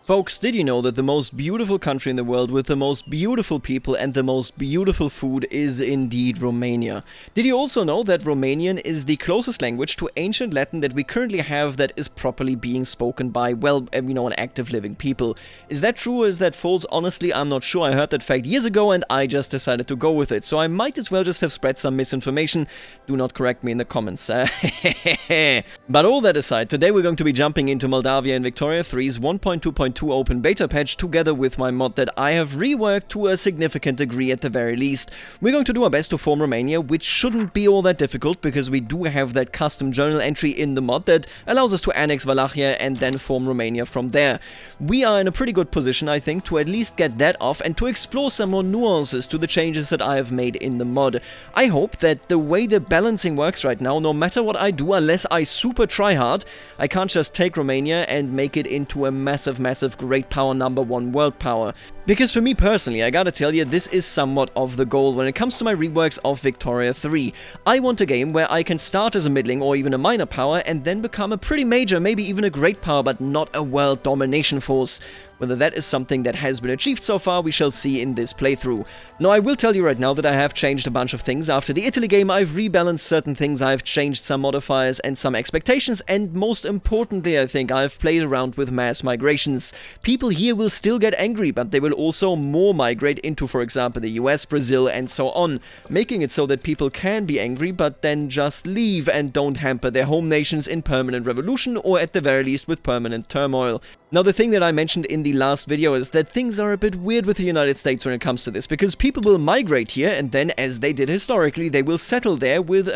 Folks, did you know that the most beautiful country in the world with the most beautiful people and the most beautiful food is indeed Romania? Did you also know that Romanian is the closest language to ancient Latin that we currently have that is properly being spoken by, well, an active living people? Is that true or is that false? Honestly, I'm not sure. I heard that fact years ago and I just decided to go with it. So I might as well just have spread some misinformation. Do not correct me in the comments. But all that aside, today we're going to be jumping into Moldavia and Victoria 3's 1.2.2 open beta patch together with my mod that I have reworked to a significant degree at the very least. We're going to do our best to form Romania, which shouldn't be all that difficult because we do have that custom journal entry in the mod that allows us to annex Wallachia and then form Romania from there. We are in a pretty good position, I think, to at least get that off and to explore some more nuances to the changes that I have made in the mod. I hope that the way the balancing works right now, no matter what I do, unless I super try hard, I can't just take Romania and make it into a massive great power #1 world power. Because for me personally, I gotta tell you, this is somewhat of the goal when it comes to my reworks of Victoria 3. I want a game where I can start as a middling or even a minor power and then become a pretty major, maybe even a great power, but not a world domination force. Whether that is something that has been achieved so far, we shall see in this playthrough. Now, I will tell you right now that I have changed a bunch of things. After the Italy game, I've rebalanced certain things, I've changed some modifiers and some expectations, and most importantly, I think, I've played around with mass migrations. People here will still get angry, but they will also more migrate into, for example, the US, Brazil, and so on, making it so that people can be angry, but then just leave and don't hamper their home nations in permanent revolution, or at the very least with permanent turmoil. Now, the thing that I mentioned in the last video is that things are a bit weird with the United States when it comes to this, because people will migrate here and then, as they did historically, they will settle there with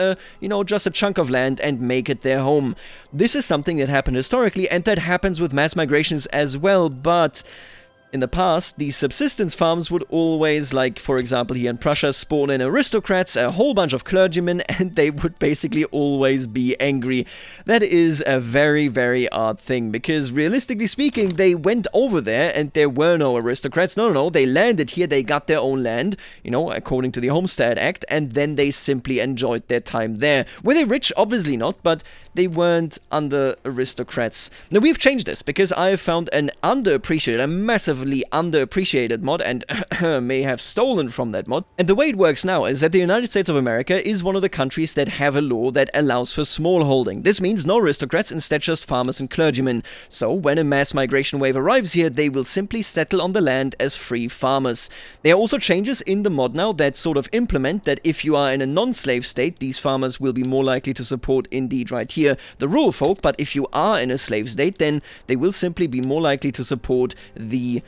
just a chunk of land and make it their home. This is something that happened historically and that happens with mass migrations as well, but in the past, these subsistence farms would always, like, for example, here in Prussia, spawn in aristocrats, a whole bunch of clergymen, and they would basically always be angry. That is a very odd thing, because realistically speaking, they went over there and there were no aristocrats. No, they landed here, they got their own land, according to the Homestead Act, and then they simply enjoyed their time there. Were they rich? Obviously not, but they weren't under aristocrats. Now, we've changed this because I have found an underappreciated, a massively underappreciated mod, and may have stolen from that mod. And the way it works now is that the United States of America is one of the countries that have a law that allows for smallholding. This means no aristocrats, instead just farmers and clergymen. So when a mass migration wave arrives here, they will simply settle on the land as free farmers. There are also changes in the mod now that sort of implement that if you are in a non-slave state, these farmers will be more likely to support, indeed right here, the rural folk, but if you are in a slave state, then they will simply be more likely to support the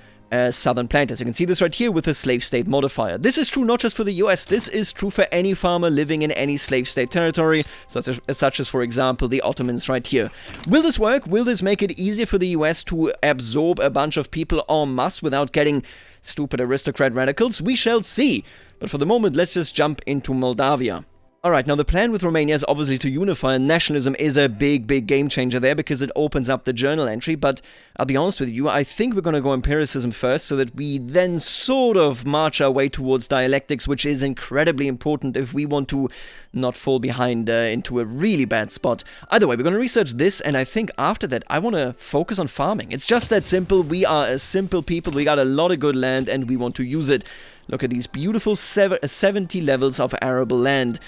southern planters. You can see this right here with the slave state modifier. This is true not just for the US, this is true for any farmer living in any slave state territory, such as for example the Ottomans right here. Will this work? Will this make it easier for the US to absorb a bunch of people en masse without getting stupid aristocrat radicals? We shall see. But for the moment, let's just jump into Moldavia. Alright, now the plan with Romania is obviously to unify, and nationalism is a big game changer there because it opens up the journal entry, but I'll be honest with you, I think we're going to go empiricism first so that we then sort of march our way towards dialectics, which is incredibly important if we want to not fall behind into a really bad spot. Either way, we're going to research this, and I think after that I want to focus on farming. It's just that simple. We are a simple people, we got a lot of good land, and we want to use it. Look at these beautiful 70 levels of arable land.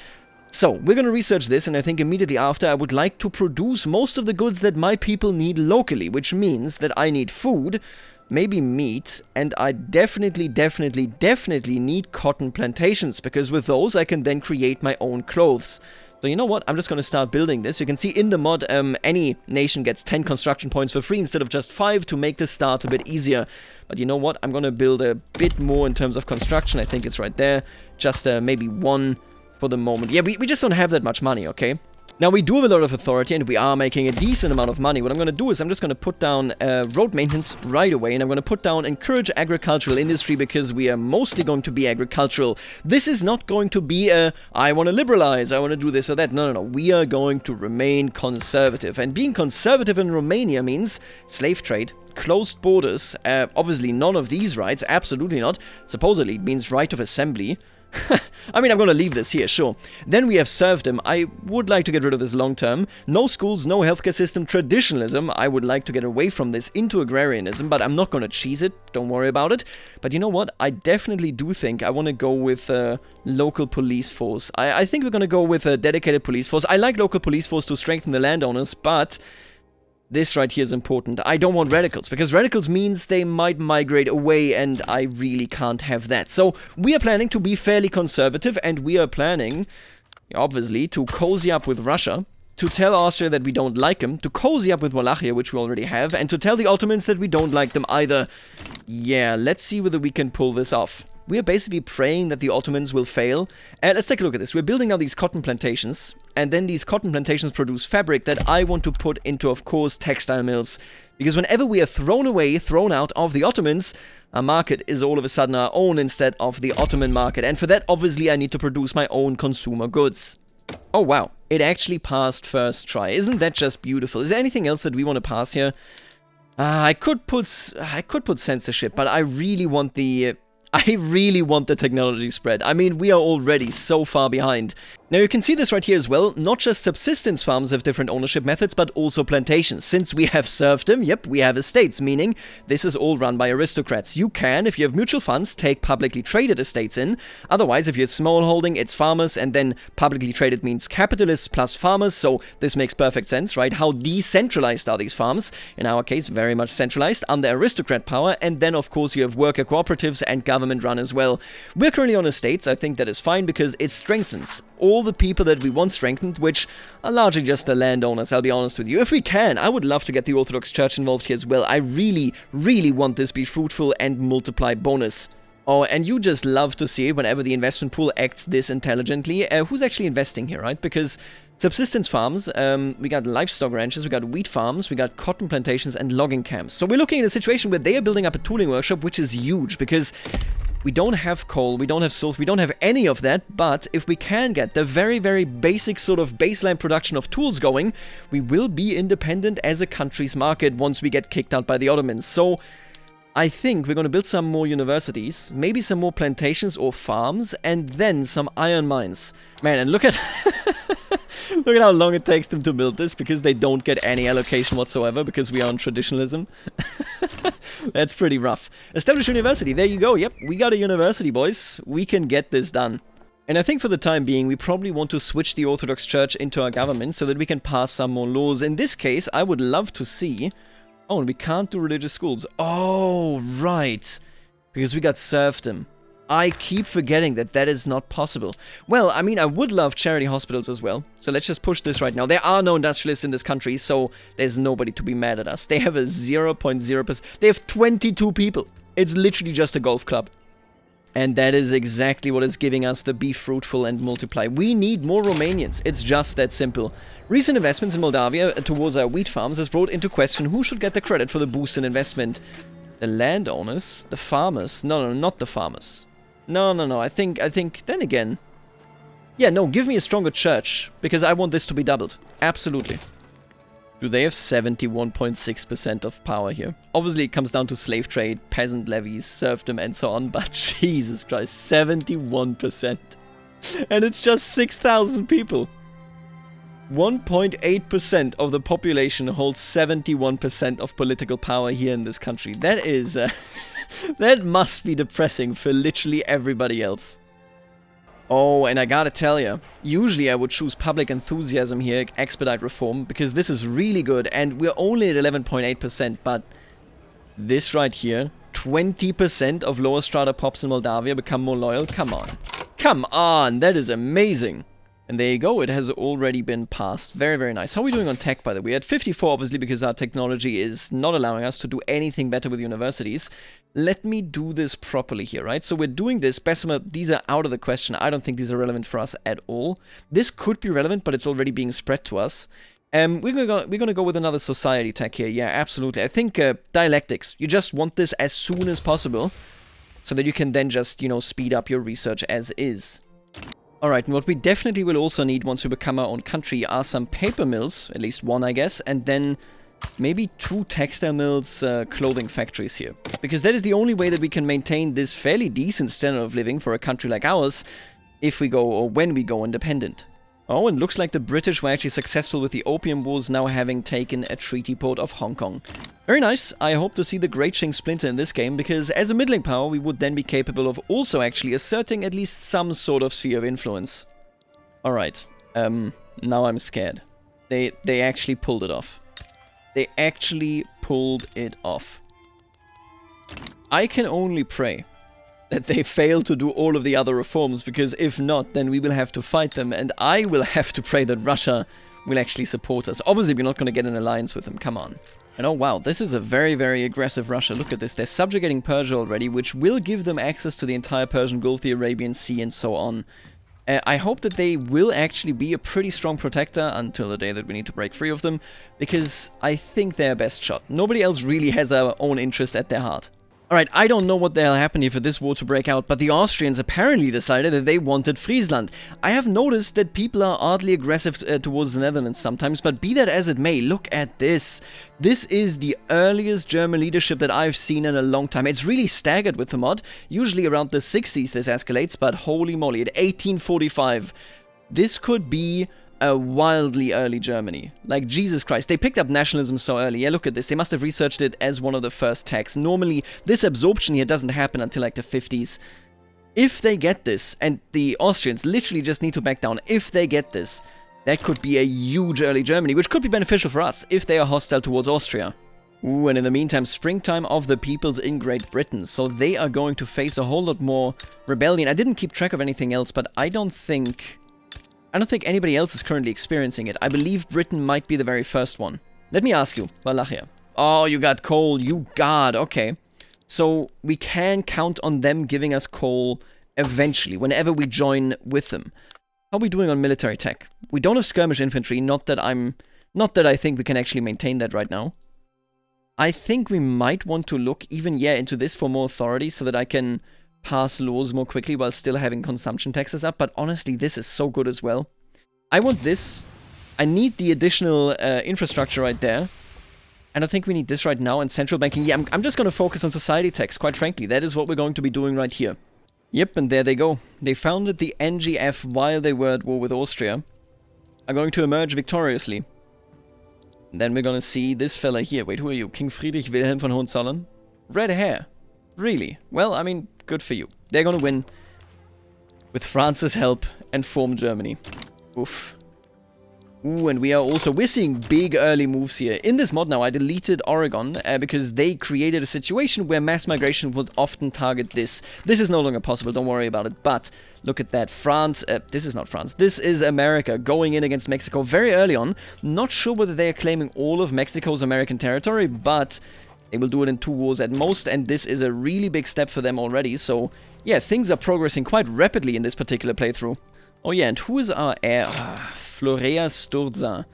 So, we're going to research this, and I think immediately after I would like to produce most of the goods that my people need locally, which means that I need food, maybe meat, and I definitely need cotton plantations, because with those I can then create my own clothes. So you know what, I'm just going to start building this. You can see in the mod, any nation gets 10 construction points for free instead of just 5 to make the start a bit easier. But you know what, I'm going to build a bit more in terms of construction. I think it's right there, just maybe 1 for the moment. Yeah, we just don't have that much money, okay? Now, we do have a lot of authority, and we are making a decent amount of money. What I'm going to do is I'm just going to put down road maintenance right away, and I'm going to put down encourage agricultural industry, because we are mostly going to be agricultural. This is not going to be I want to liberalize, I want to do this or that. No. We are going to remain conservative. And being conservative in Romania means slave trade, closed borders, obviously none of these rights, absolutely not. Supposedly, it means right of assembly. I mean, I'm gonna leave this here, sure. Then we have serfdom. I would like to get rid of this long term. No schools, no healthcare system, traditionalism. I would like to get away from this into agrarianism, but I'm not gonna cheese it. Don't worry about it. But you know what? I definitely do think I want to go with local police force. I think we're gonna go with a dedicated police force. I like local police force to strengthen the landowners, but this right here is important. I don't want radicals, because radicals means they might migrate away, and I really can't have that. So we are planning to be fairly conservative, and we are planning, obviously, to cozy up with Russia, to tell Austria that we don't like them, to cozy up with Wallachia, which we already have, and to tell the Ottomans that we don't like them either. Yeah, let's see whether we can pull this off. We are basically praying that the Ottomans will fail. Let's take a look at this. We're building out these cotton plantations, and then these cotton plantations produce fabric that I want to put into, of course, textile mills. Because whenever we are thrown out of the Ottomans, our market is all of a sudden our own instead of the Ottoman market. And for that, obviously, I need to produce my own consumer goods. Oh, wow. It actually passed first try. Isn't that just beautiful? Is there anything else that we want to pass here? I could put censorship, but I really want the technology spread. I mean, we are already so far behind. Now you can see this right here as well. Not just subsistence farms have different ownership methods, but also plantations. Since we have serfdom, yep, we have estates, meaning this is all run by aristocrats. You can, if you have mutual funds, take publicly traded estates in. Otherwise, if you're small holding, it's farmers, and then publicly traded means capitalists plus farmers, so this makes perfect sense, right? How decentralized are these farms? In our case, very much centralized, under aristocrat power, and then of course you have worker cooperatives and government run as well. We're currently on estates. I think that is fine because it strengthens all the people that we want strengthened, which are largely just the landowners, I'll be honest with you. If we can, I would love to get the Orthodox Church involved here as well. I really, really want this be fruitful and multiply bonus. Oh, and you just love to see it whenever the investment pool acts this intelligently. Who's actually investing here, right? Because subsistence farms, we got livestock ranches, we got wheat farms, we got cotton plantations and logging camps. So we're looking at a situation where they are building up a tooling workshop, which is huge because we don't have coal, we don't have salt, we don't have any of that, but if we can get the very, very basic sort of baseline production of tools going, we will be independent as a country's market once we get kicked out by the Ottomans. So I think we're going to build some more universities, maybe some more plantations or farms, and then some iron mines. Man, and look at look at how long it takes them to build this, because they don't get any allocation whatsoever, because we are on traditionalism. That's pretty rough. Establish university, there you go. Yep, we got a university, boys. We can get this done. And I think for the time being, we probably want to switch the Orthodox Church into our government so that we can pass some more laws. In this case, I would love to see... Oh, and we can't do religious schools. Oh, right. Because we got serfdom. I keep forgetting that that is not possible. Well, I mean, I would love charity hospitals as well. So let's just push this right now. There are no industrialists in this country, so there's nobody to be mad at us. They have a 0.0%. They have 22 people. It's literally just a golf club. And that is exactly what is giving us the be fruitful and multiply. We need more Romanians. It's just that simple. Recent investments in Moldavia towards our wheat farms has brought into question who should get the credit for the boost in investment. The landowners? The farmers? No, not the farmers. No. I think, then again... Yeah, no, give me a stronger church, because I want this to be doubled. Absolutely. Do they have 71.6% of power here? Obviously, it comes down to slave trade, peasant levies, serfdom, and so on, but Jesus Christ, 71%. And it's just 6,000 people. 1.8% of the population holds 71% of political power here in this country. That is... that must be depressing for literally everybody else. Oh, and I gotta tell you, usually I would choose public enthusiasm here, expedite reform, because this is really good, and we're only at 11.8%, but this right here, 20% of lower strata pops in Moldavia become more loyal? Come on. Come on, that is amazing. And there you go, it has already been passed. Very, very nice. How are we doing on tech, by the way? At 54, obviously, because our technology is not allowing us to do anything better with universities. Let me do this properly here, right? So we're doing this. Bessemer, these are out of the question. I don't think these are relevant for us at all. This could be relevant, but it's already being spread to us. We're gonna go with another society tech here. Yeah, absolutely. I think dialectics. You just want this as soon as possible, so that you can then just, you know, speed up your research as is. Alright, and what we definitely will also need once we become our own country are some paper mills, at least one I guess, and then maybe 2 textile mills, clothing factories here. because that is the only way that we can maintain this fairly decent standard of living for a country like ours if we go, or when we go independent. Oh, and looks like the British were actually successful with the Opium Wars, now having taken a treaty port of Hong Kong. Very nice. I hope to see the Great Qing splinter in this game, because as a middling power, we would then be capable of also actually asserting at least some sort of sphere of influence. Alright, now I'm scared. They actually pulled it off. They actually pulled it off. I can only pray that they fail to do all of the other reforms, because if not, then we will have to fight them, and I will have to pray that Russia will actually support us. Obviously, we're not going to get an alliance with them, come on. And oh wow, this is a very, very aggressive Russia. Look at this, they're subjugating Persia already, which will give them access to the entire Persian Gulf, the Arabian Sea, and so on. I hope that they will actually be a pretty strong protector until the day that we need to break free of them, because I think they're best shot. Nobody else really has our own interest at their heart. Alright, I don't know what the hell happened here for this war to break out, but the Austrians apparently decided that they wanted Friesland. I have noticed that people are oddly aggressive towards the Netherlands sometimes, but be that as it may, look at this. This is the earliest German leadership that I've seen in a long time. It's really staggered with the mod. Usually around the 60s this escalates, but holy moly, at 1845, this could be a wildly early Germany. Like, Jesus Christ, they picked up nationalism so early. Yeah, look at this. They must have researched it as one of the first texts. Normally, this absorption here doesn't happen until like the 50s. If they get this, and the Austrians literally just need to back down, if they get this, that could be a huge early Germany, which could be beneficial for us if they are hostile towards Austria. Ooh, and in the meantime, springtime of the peoples in Great Britain. So they are going to face a whole lot more rebellion. I didn't keep track of anything else, but I don't think anybody else is currently experiencing it. I believe Britain might be the very first one. Let me ask you, Wallachia. Oh, you got coal. You got. Okay. So we can count on them giving us coal eventually, whenever we join with them. How are we doing on military tech? We don't have skirmish infantry. Not that I think we can actually maintain that right now. I think we might want to look even, into this for more authority so that I can pass laws more quickly while still having consumption taxes up, but honestly, this is so good as well. I want this. I need the additional infrastructure right there. And I think we need this right now, and central banking. Yeah, I'm just going to focus on society tax, quite frankly. That is what we're going to be doing right here. Yep, and there they go. They founded the NGF while they were at war with Austria. Are going to emerge victoriously. And then we're going to see this fella here. Wait, who are you? King Friedrich Wilhelm von Hohenzollern? Red hair. Really? Well, I mean, good for you. They're gonna win with France's help and form Germany. Oof. Ooh, and we're seeing big early moves here. In this mod now, I deleted Oregon because they created a situation where mass migration would often target this. This is no longer possible, don't worry about it. But look at that. France, this is not France. This is America going in against Mexico very early on. Not sure whether they are claiming all of Mexico's American territory, but they will do it in 2 wars at most, and this is a really big step for them already. So, yeah, things are progressing quite rapidly in this particular playthrough. Oh yeah, and who is our heir? Florea Sturza.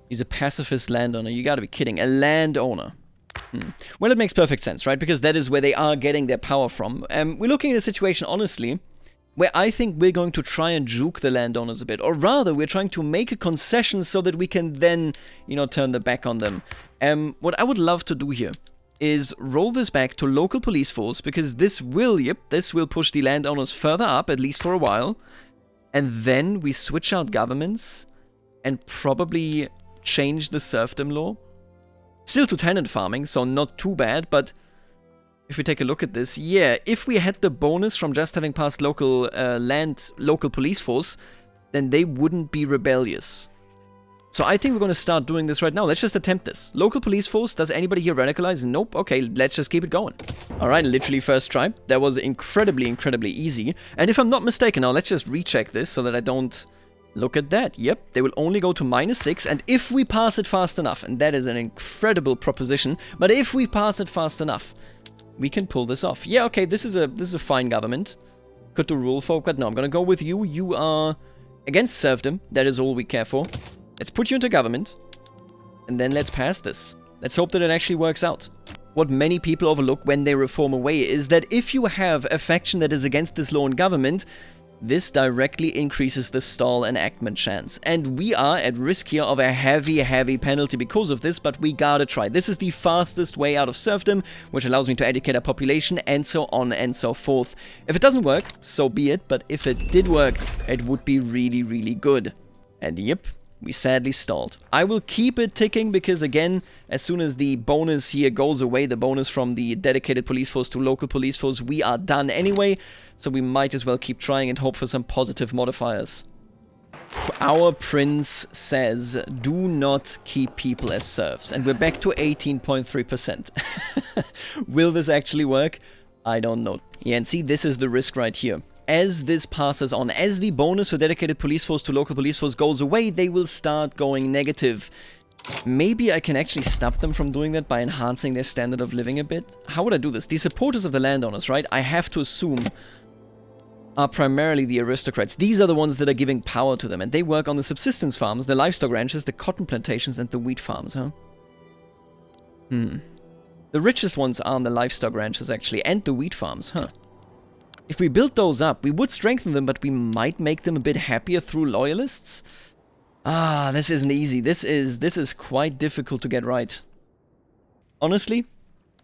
He's a pacifist landowner. You gotta be kidding. A landowner. Well, it makes perfect sense, right? Because that is where they are getting their power from. We're looking at a situation, honestly, where I think we're going to try and juke the landowners a bit. Or rather, we're trying to make a concession so that we can then, turn the back on them. What I would love to do here is roll this back to local police force, because this will push the landowners further up, at least for a while. And then we switch out governments and probably change the serfdom law. Still to tenant farming, so not too bad, but if we take a look at this, yeah, if we had the bonus from just having passed local police force, then they wouldn't be rebellious. So I think we're going to start doing this right now. Let's just attempt this. Local police force, does anybody here radicalize? Nope. Okay, let's just keep it going. Alright, literally first try. That was incredibly, incredibly easy. And if I'm not mistaken, now let's just recheck this so that I don't... Look at that. Yep, they will only go to -6, and if we pass it fast enough, and that is an incredible proposition, but if we pass it fast enough, we can pull this off. Yeah, okay, this is a fine government. Could do rule folk, but no, I'm gonna go with you. You are against serfdom. That is all we care for. Let's put you into government, and then let's pass this. Let's hope that it actually works out. What many people overlook when they reform away is that if you have a faction that is against this law in government, this directly increases the stall enactment chance. And we are at risk here of a heavy penalty because of this, but we gotta try. This is the fastest way out of serfdom, which allows me to educate our population, and so on and so forth. If it doesn't work, so be it, but if it did work, it would be really good. And yep, we sadly stalled. I will keep it ticking because, again, as soon as the bonus here goes away, the bonus from the dedicated police force to local police force, we are done anyway. So we might as well keep trying and hope for some positive modifiers. Our prince says, do not keep people as serfs. And we're back to 18.3%. Will this actually work? I don't know. Yeah, and see, this is the risk right here. As this passes on, as the bonus for dedicated police force to local police force goes away, they will start going negative. Maybe I can actually stop them from doing that by enhancing their standard of living a bit. How would I do this? The supporters of the landowners, right? I have to assume are primarily the aristocrats. These are the ones that are giving power to them, and they work on the subsistence farms, the livestock ranches, the cotton plantations, and the wheat farms, huh? The richest ones are on the livestock ranches, actually, and the wheat farms, huh? If we built those up, we would strengthen them, but we might make them a bit happier through loyalists. Ah, this isn't easy. This is quite difficult to get right. Honestly,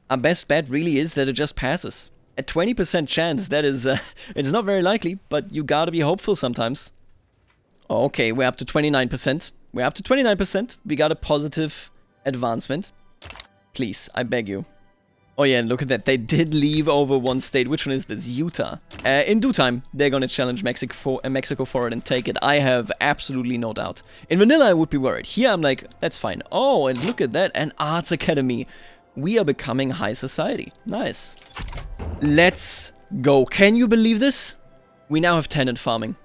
our best bet really is that it just passes. A 20% chance, that is, it's not very likely, but you gotta be hopeful sometimes. Okay, we're up to 29%. We're up to 29%. We got a positive advancement. Please, I beg you. Oh yeah, and look at that. They did leave over one state. Which one is this? Utah. In due time, they're gonna challenge Mexico for it and take it. I have absolutely no doubt. In vanilla, I would be worried. Here, I'm like, that's fine. Oh, and look at that. An arts academy. We are becoming high society. Nice. Let's go. Can you believe this? We now have tenant farming.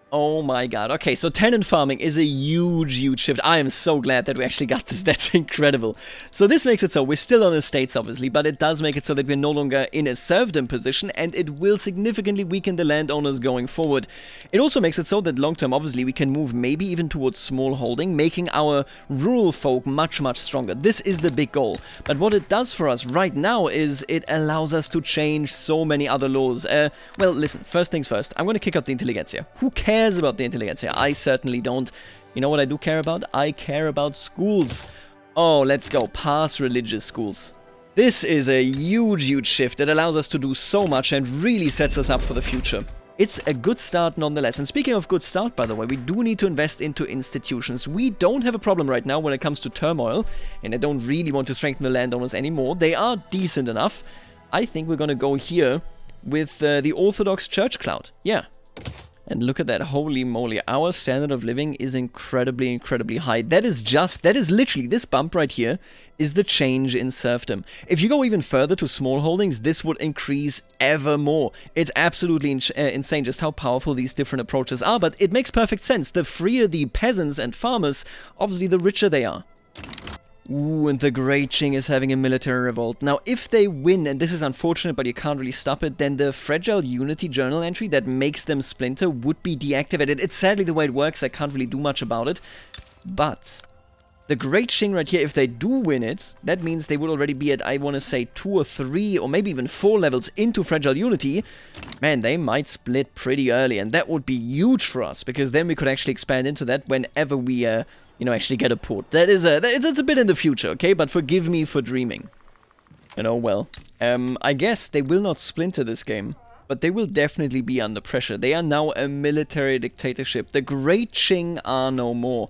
Oh my god. Okay, so tenant farming is a huge shift. I am so glad that we actually got this. That's incredible. So this makes it so we're still on estates, obviously, but it does make it so that we're no longer in a serfdom position, and it will significantly weaken the landowners going forward. It also makes it so that long-term, obviously, we can move maybe even towards small holding, making our rural folk much stronger. This is the big goal. But what it does for us right now is it allows us to change so many other laws. Well, listen, first things first. I'm going to kick out the intelligentsia. Who cares about the intelligentsia? I certainly don't. You know what I do care about? I care about schools. Oh, let's go. Pass religious schools. This is a huge shift that allows us to do so much and really sets us up for the future. It's a good start nonetheless. And speaking of good start, by the way, we do need to invest into institutions. We don't have a problem right now when it comes to turmoil, and I don't really want to strengthen the landowners anymore. They are decent enough. I think we're going to go here with the Orthodox Church cloud. Yeah. And look at that, holy moly, our standard of living is incredibly high. That is literally, this bump right here is the change in serfdom. If you go even further to small holdings, this would increase ever more. It's absolutely insane just how powerful these different approaches are, but it makes perfect sense. The freer the peasants and farmers, obviously the richer they are. Ooh, and the Great Qing is having a military revolt. Now, if they win, and this is unfortunate, but you can't really stop it, then the Fragile Unity journal entry that makes them splinter would be deactivated. It's sadly the way it works, I can't really do much about it. But the Great Qing right here, if they do win it, that means they would already be at, I want to say, 2 or 3 or maybe even 4 levels into Fragile Unity. Man, they might split pretty early, and that would be huge for us, because then we could actually expand into that whenever we actually get a port. It's a bit in the future, okay? But forgive me for dreaming. Well. I guess they will not splinter this game, but they will definitely be under pressure. They are now a military dictatorship. The Great Qing are no more.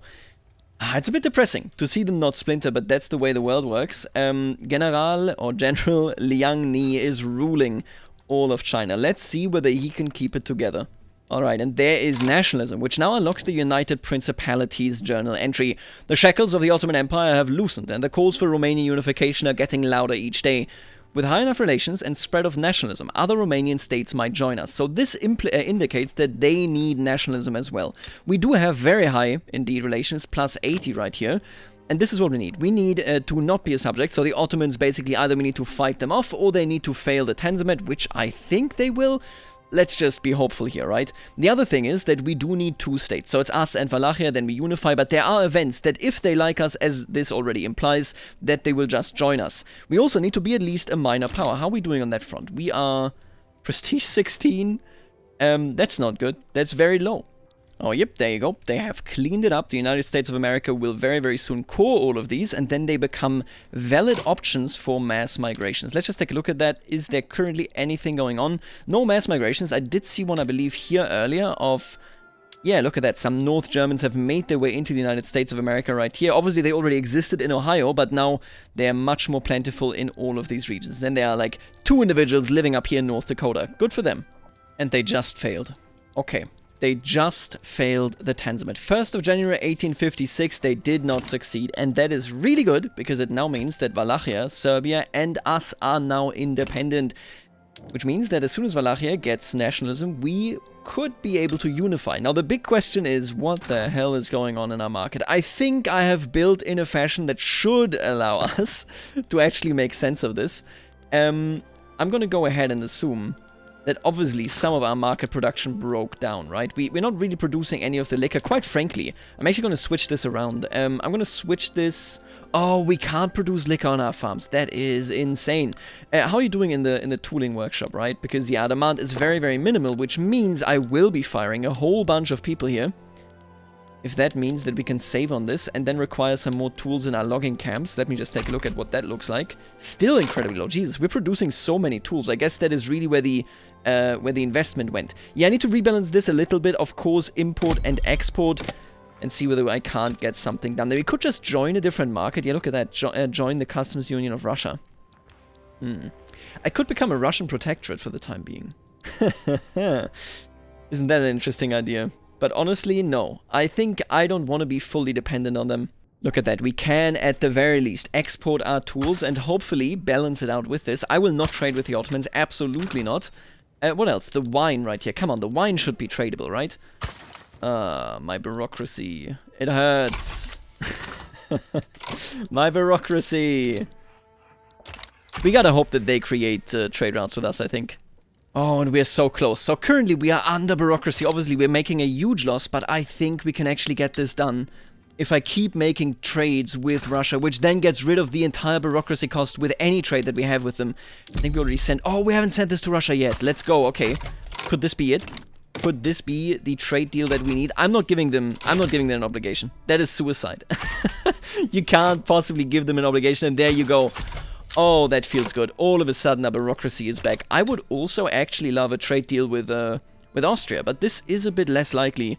It's a bit depressing to see them not splinter, but that's the way the world works. General Liang Ni is ruling all of China. Let's see whether he can keep it together. Alright, and there is nationalism, which now unlocks the United Principalities journal entry. The shackles of the Ottoman Empire have loosened, and the calls for Romanian unification are getting louder each day. With high enough relations and spread of nationalism, other Romanian states might join us. So this indicates that they need nationalism as well. We do have very high, indeed, relations, plus 80 right here. And this is what we need. We need to not be a subject, so the Ottomans basically either we need to fight them off, or they need to fail the Tanzimat, which I think they will. Let's just be hopeful here, right? The other thing is that we do need 2 states. So it's us and Wallachia, then we unify, but there are events that if they like us, as this already implies, that they will just join us. We also need to be at least a minor power. How are we doing on that front? We are Prestige 16, That's not good. That's very low. Oh, yep, there you go. They have cleaned it up. The United States of America will very, very soon core all of these, and then they become valid options for mass migrations. Let's just take a look at that. Is there currently anything going on? No mass migrations. I did see one, I believe, here earlier of... Yeah, look at that. Some North Germans have made their way into the United States of America right here. Obviously, they already existed in Ohio, but now they are much more plentiful in all of these regions. Then there are like 2 individuals living up here in North Dakota. Good for them. And they just failed. Okay. They just failed the Tanzimat. 1st of January 1856, they did not succeed. And that is really good, because it now means that Wallachia, Serbia, and us are now independent. Which means that as soon as Wallachia gets nationalism, we could be able to unify. Now, the big question is, what the hell is going on in our market? I think I have built in a fashion that should allow us to actually make sense of this. I'm going to go ahead and assume that obviously some of our market production broke down, right? We're not really producing any of the liquor. Quite frankly, I'm actually going to switch this around. I'm going to switch this... Oh, we can't produce liquor on our farms. That is insane. How are you doing in the tooling workshop, right? Because, yeah, demand is very, very minimal, which means I will be firing a whole bunch of people here. If that means that we can save on this and then require some more tools in our logging camps. Let me just take a look at what that looks like. Still incredibly low. Jesus, we're producing so many tools. I guess that is really where the investment went. Yeah, I need to rebalance this a little bit. Of course, import and export, and see whether I can't get something done. We could just join a different market. Yeah, look at that. Join the Customs Union of Russia. I could become a Russian protectorate for the time being. Isn't that an interesting idea? But honestly, no. I think I don't want to be fully dependent on them. Look at that. We can, at the very least, export our tools and hopefully balance it out with this. I will not trade with the Ottomans. Absolutely not. What else? The wine right here. Come on, the wine should be tradable, right? My bureaucracy. It hurts. My bureaucracy. We gotta hope that they create trade routes with us, I think. Oh, and we're so close. So currently we are under bureaucracy. Obviously, we're making a huge loss, but I think we can actually get this done if I keep making trades with Russia, which then gets rid of the entire bureaucracy cost with any trade that we have with them. I think we already sent... Oh, we haven't sent this to Russia yet. Let's go. Okay. Could this be it? Could this be the trade deal that we need? I'm not giving them an obligation. That is suicide. You can't possibly give them an obligation, and there you go. Oh, that feels good. All of a sudden, our bureaucracy is back. I would also actually love a trade deal with Austria, but this is a bit less likely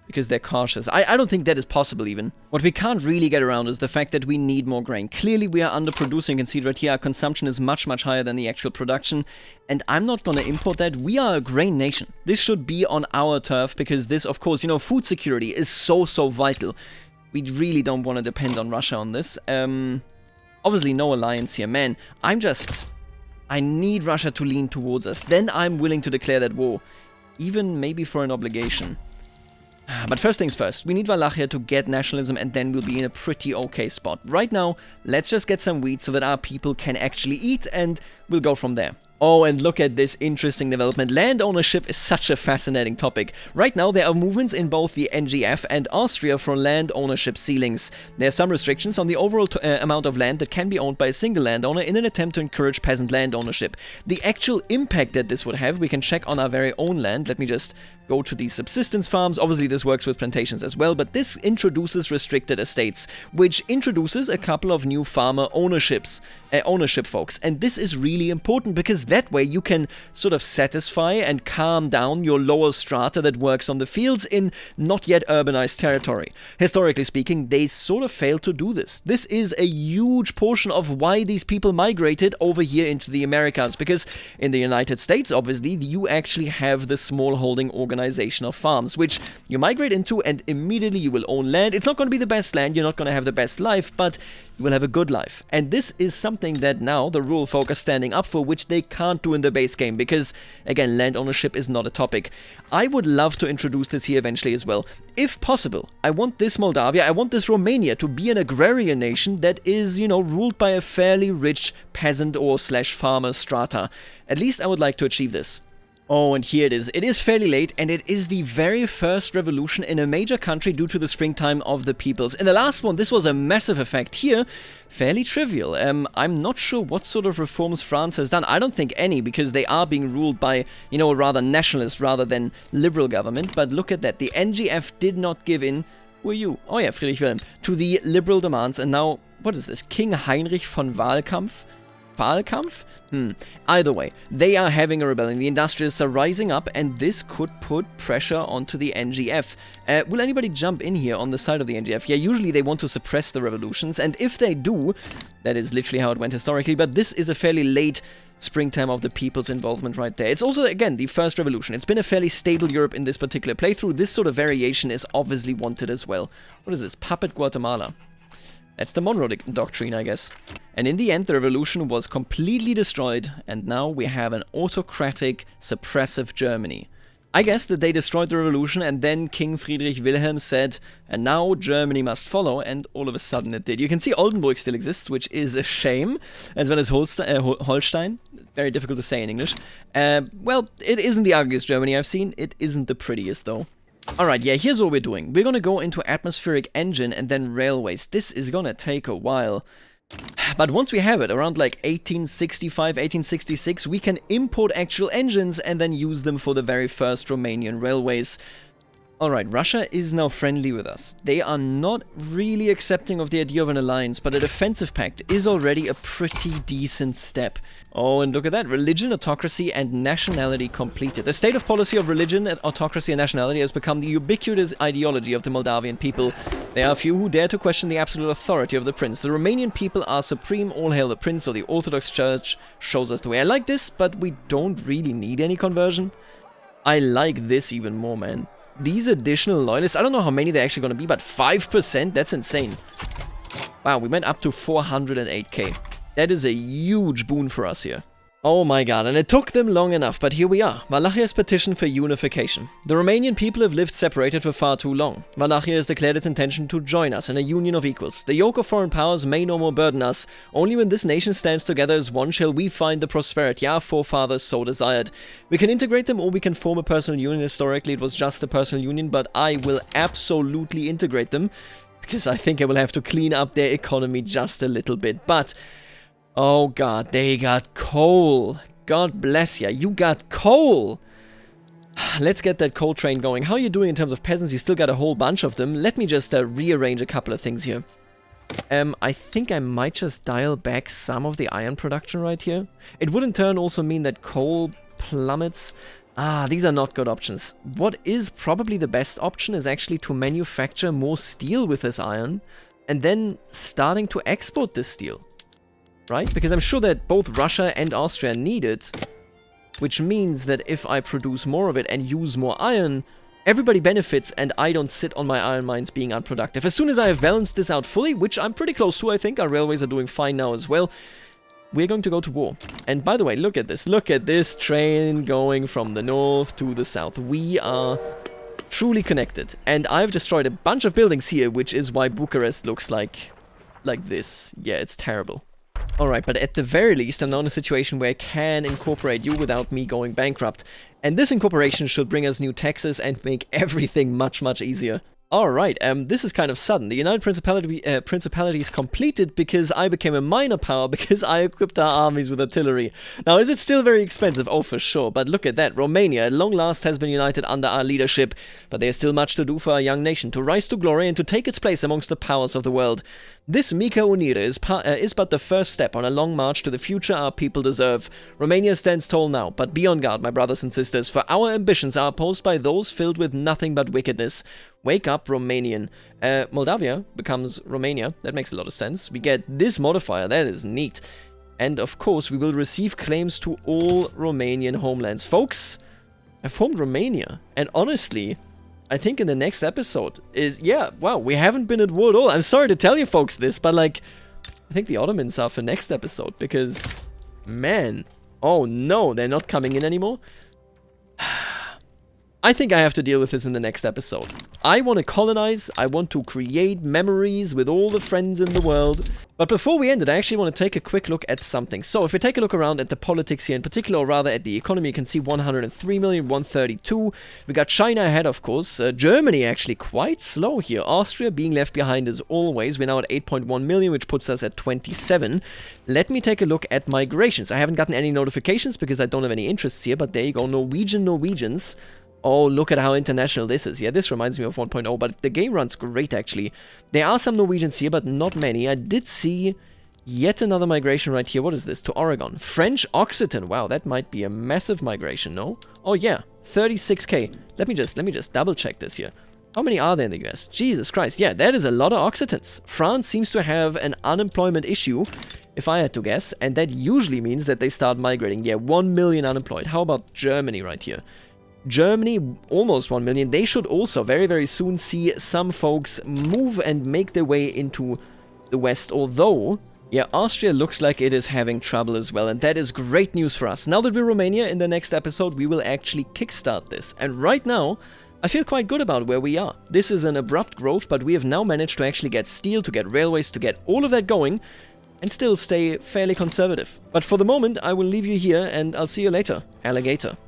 because they're cautious. I don't think that is possible even. What we can't really get around is the fact that we need more grain. Clearly, we are underproducing. You can see right here, our consumption is much, much higher than the actual production, and I'm not going to import that. We are a grain nation. This should be on our turf because this, of course, you know, food security is so, so vital. We really don't want to depend on Russia on this. Obviously, no alliance here. Man, I need Russia to lean towards us. Then I'm willing to declare that war. Even maybe for an obligation. But first things first, we need Wallachia to get nationalism and then we'll be in a pretty okay spot. Right now, let's just get some wheat so that our people can actually eat and we'll go from there. Oh, and look at this interesting development. Land ownership is such a fascinating topic. Right now, there are movements in both the NGF and Austria for land ownership ceilings. There are some restrictions on the overall amount of land that can be owned by a single landowner in an attempt to encourage peasant land ownership. The actual impact that this would have, we can check on our very own land. Let me just go to the subsistence farms. Obviously, this works with plantations as well, but this introduces restricted estates, which introduces a couple of new farmer ownership folks. And this is really important because that way you can sort of satisfy and calm down your lower strata that works on the fields in not yet urbanized territory. Historically speaking, they sort of failed to do this. This is a huge portion of why these people migrated over here into the Americas, because in the United States, obviously, you actually have the small holding organization of farms, which you migrate into and immediately you will own land. It's not going to be the best land, you're not going to have the best life, but you will have a good life. And this is something that now the rural folk are standing up for, which they can't do in the base game, because, again, land ownership is not a topic. I would love to introduce this here eventually as well. If possible, I want this Moldavia, I want this Romania to be an agrarian nation that is, you know, ruled by a fairly rich peasant or / farmer strata. At least I would like to achieve this. Oh, and here it is. It is fairly late, and it is the very first revolution in a major country due to the springtime of the peoples. In the last one, this was a massive effect. Here, fairly trivial. I'm not sure what sort of reforms France has done. I don't think any, because they are being ruled by, you know, a rather nationalist rather than liberal government. But look at that. The NGF did not give in. Who are you? Oh yeah, Friedrich Wilhelm. To the liberal demands, and now, what is this? King Heinrich von Wahlkampf? Wahlkampf? Either way, they are having a rebellion. The industrialists are rising up, and this could put pressure onto the NGF. Will anybody jump in here on the side of the NGF? Yeah, usually they want to suppress the revolutions, and if they do, that is literally how it went historically, but this is a fairly late springtime of the people's involvement right there. It's also, again, the first revolution. It's been a fairly stable Europe in this particular playthrough. This sort of variation is obviously wanted as well. What is this? Puppet Guatemala. That's the Monroe Doctrine, I guess. And in the end, the revolution was completely destroyed, and now we have an autocratic, suppressive Germany. I guess that they destroyed the revolution, and then King Friedrich Wilhelm said, and now Germany must follow, and all of a sudden it did. You can see Oldenburg still exists, which is a shame, as well as Holstein. Very difficult to say in English. Well, it isn't the ugliest Germany I've seen. It isn't the prettiest, though. Alright, yeah, here's what we're doing. We're gonna go into atmospheric engine and then railways. This is gonna take a while. But once we have it, around like 1865, 1866, we can import actual engines and then use them for the very first Romanian railways. Alright, Russia is now friendly with us. They are not really accepting of the idea of an alliance, but a defensive pact is already a pretty decent step. Oh, and look at that. Religion, autocracy, and nationality completed. The state of policy of religion, autocracy, and nationality has become the ubiquitous ideology of the Moldavian people. There are few who dare to question the absolute authority of the prince. The Romanian people are supreme, all hail the prince, or the Orthodox Church shows us the way. I like this, but we don't really need any conversion. I like this even more, man. These additional loyalists, I don't know how many they're actually going to be, but 5%? That's insane. Wow, we went up to 408k. That is a huge boon for us here. Oh my god, and it took them long enough, but here we are. Wallachia's petition for unification. The Romanian people have lived separated for far too long. Wallachia has declared its intention to join us in a union of equals. The yoke of foreign powers may no more burden us. Only when this nation stands together as one shall we find the prosperity our forefathers so desired. We can integrate them or we can form a personal union. Historically, it was just a personal union, but I will absolutely integrate them, because I think I will have to clean up their economy just a little bit. But oh god, they got coal. God bless ya, you got coal. Let's get that coal train going. How are you doing in terms of peasants? You still got a whole bunch of them. Let me just rearrange a couple of things here. I think I might just dial back some of the iron production right here. It would in turn also mean that coal plummets. Ah, these are not good options. What is probably the best option is actually to manufacture more steel with this iron, and then starting to export this steel. Right? Because I'm sure that both Russia and Austria need it, which means that if I produce more of it and use more iron, everybody benefits and I don't sit on my iron mines being unproductive. As soon as I have balanced this out fully, which I'm pretty close to, I think, our railways are doing fine now as well, we're going to go to war. And by the way, look at this train going from the north to the south. We are truly connected, and I've destroyed a bunch of buildings here, which is why Bucharest looks like this. Yeah, it's terrible. Alright, but at the very least, I'm now in a situation where I can incorporate you without me going bankrupt. And this incorporation should bring us new taxes and make everything much, much easier. Alright, this is kind of sudden. The United Principality is completed because I became a minor power because I equipped our armies with artillery. Now, is it still very expensive? Oh, for sure. But look at that. Romania, at long last, has been united under our leadership. But there's still much to do for our young nation, to rise to glory and to take its place amongst the powers of the world. This Mica Unida is but the first step on a long march to the future our people deserve. Romania stands tall now, but be on guard, my brothers and sisters, for our ambitions are opposed by those filled with nothing but wickedness. Wake up, Romanian. Moldavia becomes Romania. That makes a lot of sense. We get this modifier. That is neat. And of course, we will receive claims to all Romanian homelands. Folks, I formed Romania. And honestly, I think in the next episode is, yeah, wow, we haven't been at war at all. I'm sorry to tell you folks this, but like, I think the Ottomans are for next episode because, man, oh no, they're not coming in anymore. I think I have to deal with this in the next episode. I want to colonize, I want to create memories with all the friends in the world. But before we end it, I actually want to take a quick look at something. So if we take a look around at the politics here in particular, or rather at the economy, you can see 103 million, 132. We got China ahead, of course. Germany actually quite slow here. Austria being left behind as always. We're now at 8.1 million, which puts us at 27. Let me take a look at migrations. I haven't gotten any notifications because I don't have any interests here, but there you go. Norwegians. Oh, look at how international this is. Yeah, this reminds me of 1.0, but the game runs great, actually. There are some Norwegians here, but not many. I did see yet another migration right here. What is this? To Oregon. French Occitan. Wow, that might be a massive migration, no? Oh, yeah. 36k. Let me just double check this here. How many are there in the US? Jesus Christ. Yeah, that is a lot of Occitans. France seems to have an unemployment issue, if I had to guess, and that usually means that they start migrating. Yeah, 1 million unemployed. How about Germany right here? Germany, almost 1 million. They should also very, very soon see some folks move and make their way into the West. Although, yeah, Austria looks like it is having trouble as well. And that is great news for us. Now that we're Romania, in the next episode, we will actually kickstart this. And right now, I feel quite good about where we are. This is an abrupt growth, but we have now managed to actually get steel, to get railways, to get all of that going, and still stay fairly conservative. But for the moment, I will leave you here, and I'll see you later, alligator.